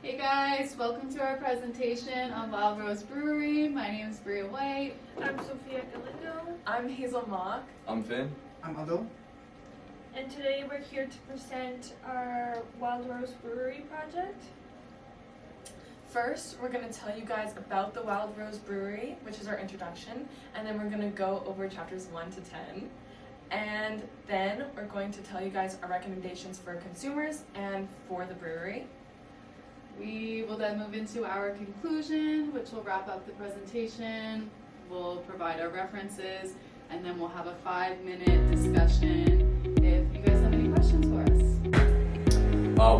Hey guys, welcome to our presentation on Wild Rose Brewery. My name is Bria White. I'm Sophia Galindo. I'm Hazel Mock. I'm Finn. I'm Adil. And today we're here to present our Wild Rose Brewery project. First, we're going to tell you guys about the Wild Rose Brewery, which is our introduction, and then we're going to go over chapters 1 to 10. And then we're going to tell you guys our recommendations for consumers and for the brewery. We will then move into our conclusion, which will wrap up the presentation. We'll provide our references, and then we'll have a 5-minute discussion if you guys have any questions for us.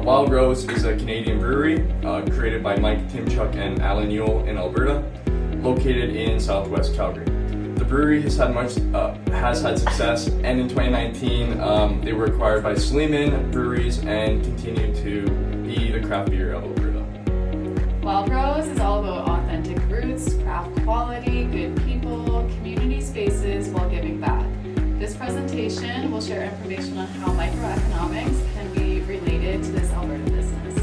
Wild Rose is a Canadian brewery created by Mike Timchuk and Alan Yule in Alberta, located in southwest Calgary. The brewery has had success, and in 2019 they were acquired by Sleeman Breweries and continue to be the craft beer of Alberta. Wild Rose is all about authentic roots, craft quality, good people, community spaces while giving back. This presentation will share information on how microeconomics can be related to this Alberta business.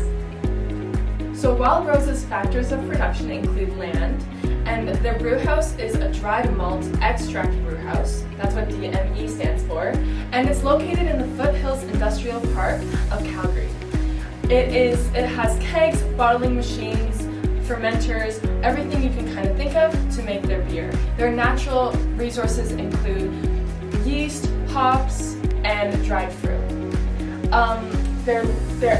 So Wild Rose's factors of production include land, and their brew house is a dried malt extract brew house. That's what DME stands for, and it's located in the Foothills Industrial Park of Calgary. It has kegs, bottling machines, fermenters, everything you can kind of think of to make their beer. Their natural resources include yeast, hops, and dried fruit. Their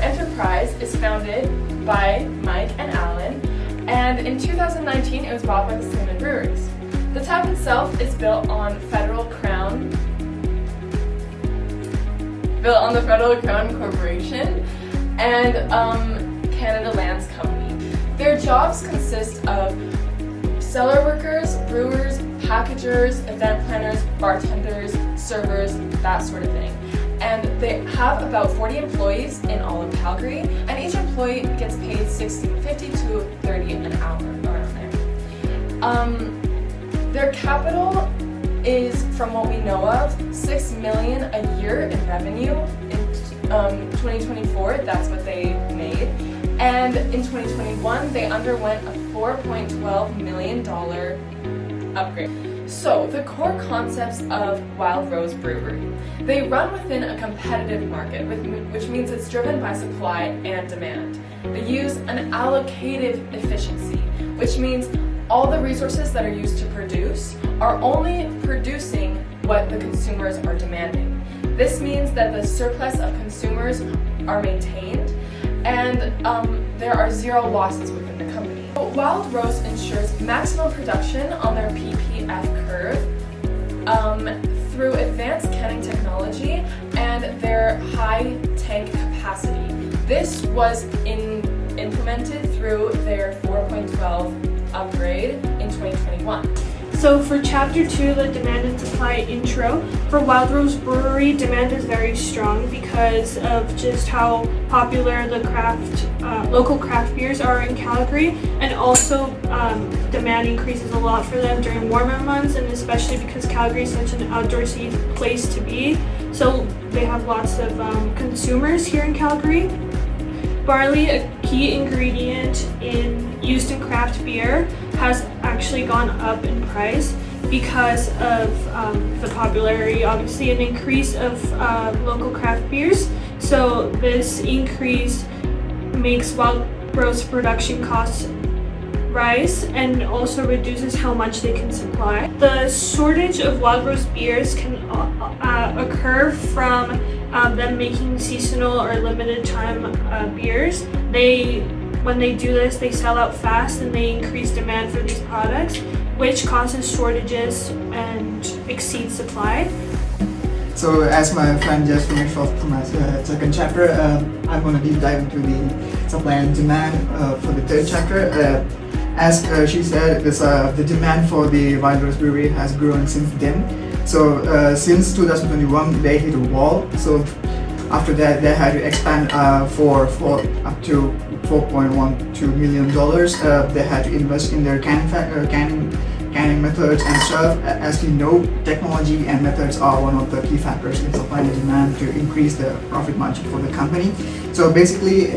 enterprise is founded by Mike and Alan, and in 2019 it was bought by the Sleeman Breweries. The tap itself is built on the Federal Crown Corporation and Canada Lands Company. Their jobs consist of cellar workers, brewers, packagers, event planners, bartenders, servers, that sort of thing. And they have about 40 employees in all of Calgary, and each employee gets paid $16.50 to $30 an hour around there. Their capital is, from what we know of, $6 million a year in revenue. In 2024, that's what they made. And in 2021, they underwent a $4.12 million upgrade. So, the core concepts of Wild Rose Brewery. They run within a competitive market, which means it's driven by supply and demand. They use an allocative efficiency, which means all the resources that are used to produce are only producing what the consumers are demanding. This means that the surplus of consumers are maintained, and there are zero losses within the company. Wild Rose ensures maximum production on their PPF curve through advanced canning technology and their high tank capacity. This was implemented through their 4.12 upgrade in 2021. So for chapter 2, the demand and supply intro, for Wild Rose Brewery, demand is very strong because of just how popular the local craft beers are in Calgary, and also demand increases a lot for them during warmer months, and especially because Calgary is such an outdoorsy place to be. So they have lots of consumers here in Calgary. Barley, a key ingredient used in craft beer, has actually gone up in price because of the popularity, obviously, an increase of local craft beers. So this increase makes Wild Rose production costs rise and also reduces how much they can supply. The shortage of Wild Rose beers can occur from them making seasonal or limited time beers. When they do this, they sell out fast and they increase demand for these products, which causes shortages and exceeds supply. So as my friend just finished off from my second chapter, I'm going to deep dive into the supply and demand for the third chapter. As she said, the demand for the Wild Rose Brewery has grown since then. So since 2021, they hit a wall. So after that, they had to expand for up to $4.12 million. They had to invest in their canning methods and stuff. As you know, technology and methods are one of the key factors in supply and demand to increase the profit margin for the company. So basically,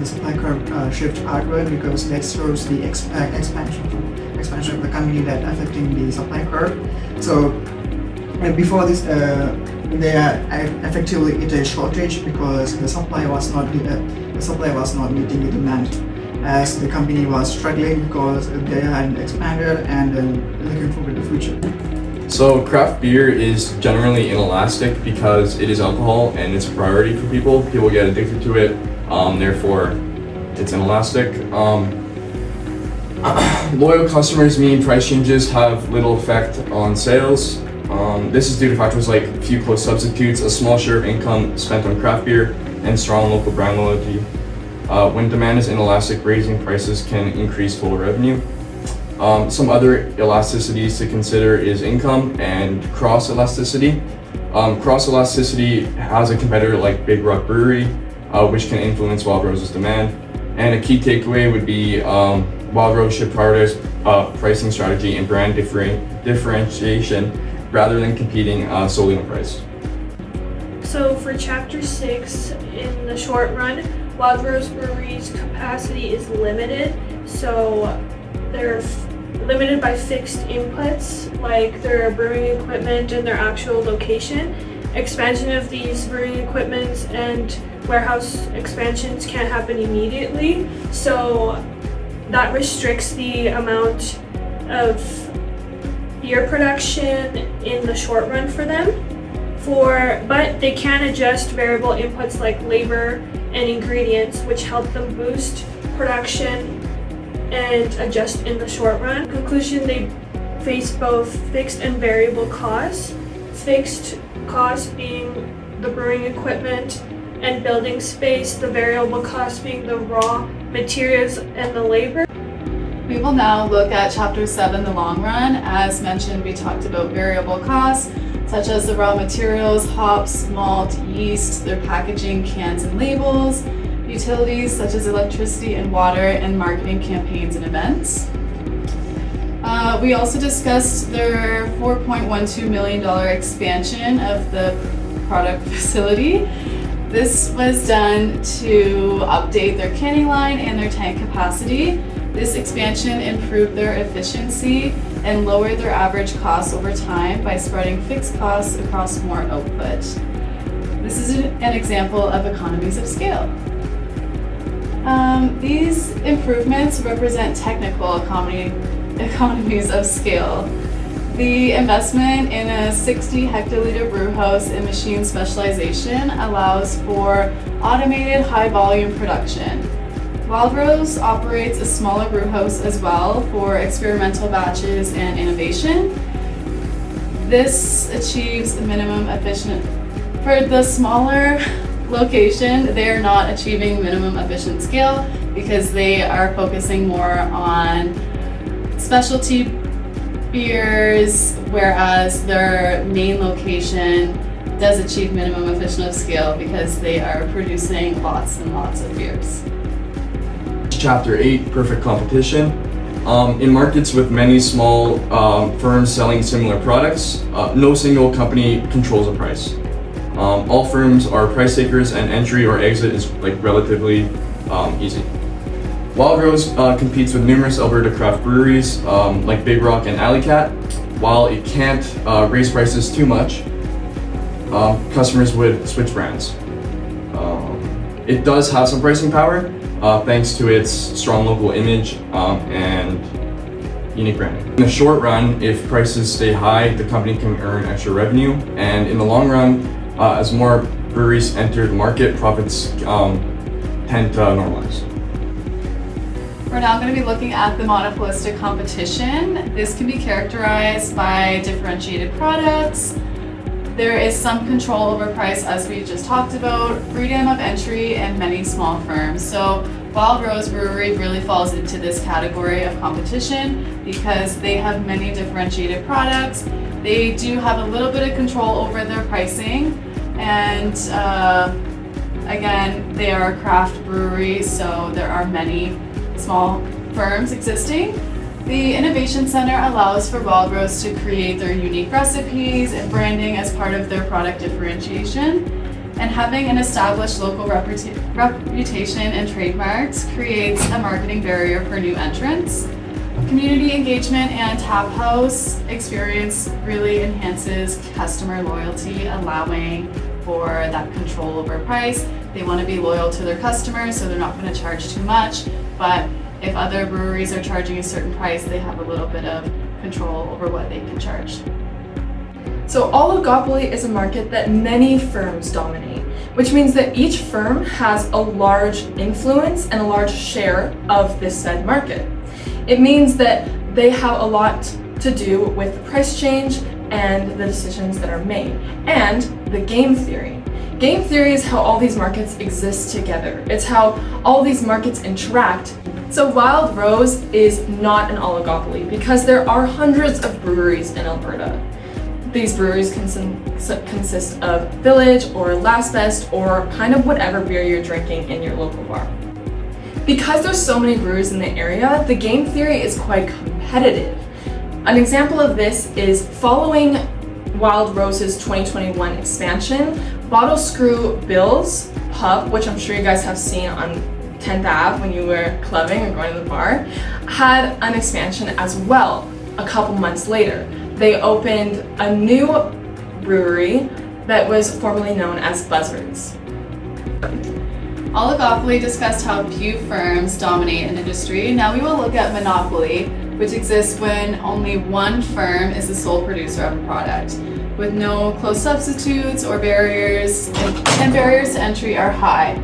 the supply curve shift outward because that shows the expansion of the company that affecting the supply curve. So before this, they are effectively in a shortage because the supply was not meeting the demand, as the company was struggling because they had expanded and looking forward to the future. So craft beer is generally inelastic because it is alcohol and it's a priority for people. People get addicted to it, therefore it's inelastic. Loyal customers mean price changes have little effect on sales. This is due to factors like few close substitutes, a small share of income spent on craft beer, and strong local brand loyalty. When demand is inelastic, raising prices can increase total revenue. Some other elasticities to consider is income and cross-elasticity. Cross-elasticity has a competitor like Big Rock Brewery, which can influence Wild Rose's demand. And a key takeaway would be Wild Rose should prioritize pricing strategy and brand differentiation rather than competing solely on price. So for Chapter 6, in the short run, Wild Rose Brewery's capacity is limited. So they're limited by fixed inputs like their brewing equipment and their actual location. Expansion of these brewing equipments and warehouse expansions can't happen immediately, so that restricts the amount of beer production in the short run for them. But they can adjust variable inputs like labor and ingredients, which help them boost production and adjust in the short run. In conclusion, they face both fixed and variable costs. Fixed costs being the brewing equipment and building space, the variable costs being the raw materials and the labor. We will now look at Chapter 7, the long run. As mentioned, we talked about variable costs, such as the raw materials, hops, malt, yeast, their packaging, cans and labels, utilities such as electricity and water, and marketing campaigns and events. We also discussed their $4.12 million expansion of the product facility. This was done to update their canning line and their tank capacity. This expansion improved their efficiency and lowered their average costs over time by spreading fixed costs across more output. This is an example of economies of scale. These improvements represent technical economies of scale. The investment in a 60 hectoliter brew house and machine specialization allows for automated high volume production. Wild Rose operates a smaller brew house as well for experimental batches and innovation. This achieves minimum efficient. For the smaller location, they are not achieving minimum efficient scale because they are focusing more on specialty beers, whereas their main location does achieve minimum efficient scale because they are producing lots and lots of beers. Chapter 8, perfect competition. In markets with many small firms selling similar products, no single company controls the price. All firms are price takers and entry or exit is relatively easy. Wild Rose competes with numerous Alberta craft breweries like Big Rock and Alley Cat. While it can't raise prices too much, customers would switch brands. It does have some pricing power thanks to its strong local image and unique branding. In the short run, if prices stay high, the company can earn extra revenue, and in the long run, as more breweries enter the market, profits tend to normalize. We're now going to be looking at the monopolistic competition. This can be characterized by differentiated products. There is some control over price, as we just talked about, freedom of entry, and many small firms. So Wild Rose Brewery really falls into this category of competition because they have many differentiated products. They do have a little bit of control over their pricing, and again, they are a craft brewery, so there are many small firms existing. The Innovation Center allows for Wild Rose to create their unique recipes and branding as part of their product differentiation. And having an established local reputation and trademarks creates a marketing barrier for new entrants. Community engagement and tap house experience really enhances customer loyalty, allowing for that control over price. They want to be loyal to their customers, so they're not going to charge too much. But if other breweries are charging a certain price, they have a little bit of control over what they can charge. So oligopoly is a market that many firms dominate, which means that each firm has a large influence and a large share of this said market. It means that they have a lot to do with the price change and the decisions that are made, and the game theory. Game theory is how all these markets exist together. It's how all these markets interact. So Wild Rose is not an oligopoly because there are hundreds of breweries in Alberta. These breweries consist of Village or Last Best or kind of whatever beer you're drinking in your local bar. Because there's so many breweries in the area, the game theory is quite competitive. An example of this is following Wild Rose's 2021 expansion, Bottle Screw Bill's pub, which I'm sure you guys have seen on 10th Ave when you were clubbing or going to the bar, had an expansion as well a couple months later. They opened a new brewery that was formerly known as Buzzards. Oligopoly discussed how few firms dominate an industry. Now we will look at monopoly, which exists when only one firm is the sole producer of a product, with no close substitutes or barriers, and barriers to entry are high.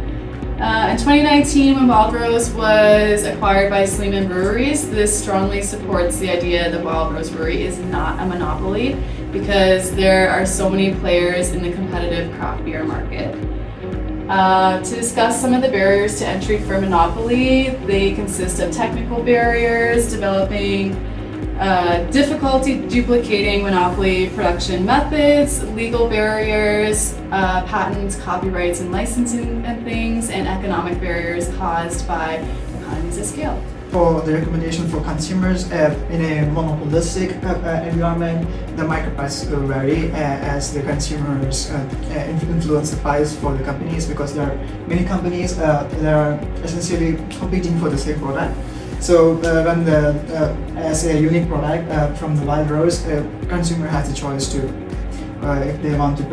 In 2019, when Wild Rose was acquired by Sleeman Breweries, this strongly supports the idea that Wild Rose Brewery is not a monopoly because there are so many players in the competitive craft beer market. To discuss some of the barriers to entry for monopoly, they consist of technical barriers, developing difficulty duplicating monopoly production methods, legal barriers, patents, copyrights, and licensing and things, and economic barriers caused by economies of scale. For the recommendation for consumers in a monopolistic environment, the market prices will vary as the consumers influence the price for the companies because there are many companies that are essentially competing for the same product. So when as a unique product from the Wild Rose, consumer has the choice to if they want to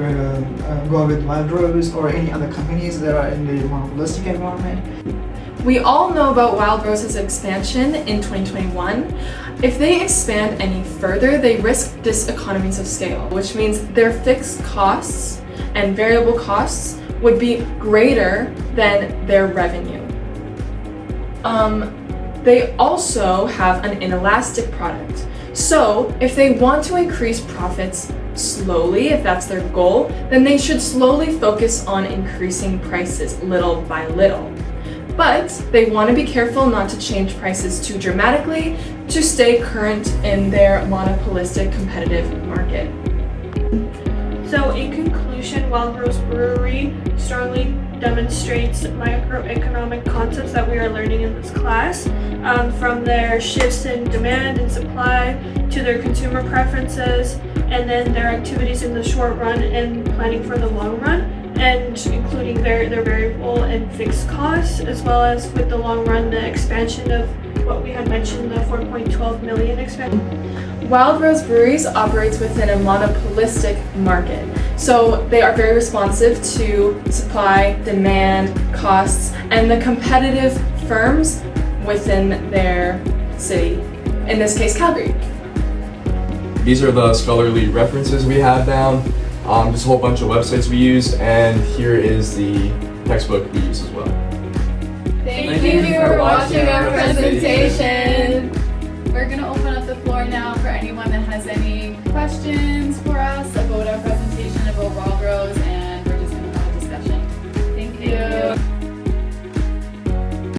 go with Wild Rose or any other companies that are in the monopolistic environment. We all know about Wild Rose's expansion in 2021. If they expand any further, they risk diseconomies of scale, which means their fixed costs and variable costs would be greater than their revenue. They also have an inelastic product. So if they want to increase profits slowly, if that's their goal, then they should slowly focus on increasing prices little by little. But they want to be careful not to change prices too dramatically to stay current in their monopolistic competitive market. So in conclusion, Wild Rose Brewery strongly demonstrates microeconomic concepts that we are learning in this class, from their shifts in demand and supply to their consumer preferences, and then their activities in the short run and planning for the long run, and including their variable and fixed costs, as well as with the long run, the expansion of what we had mentioned, the 4.12 million expansion. Wild Rose Breweries operates within a monopolistic market, so they are very responsive to supply, demand, costs, and the competitive firms within their city, in this case Calgary. These are the scholarly references we have down. Just a whole bunch of websites we used, and here is the textbook we use as well. Thank you for watching our presentation. We're going to open up the floor now for anyone that has any questions,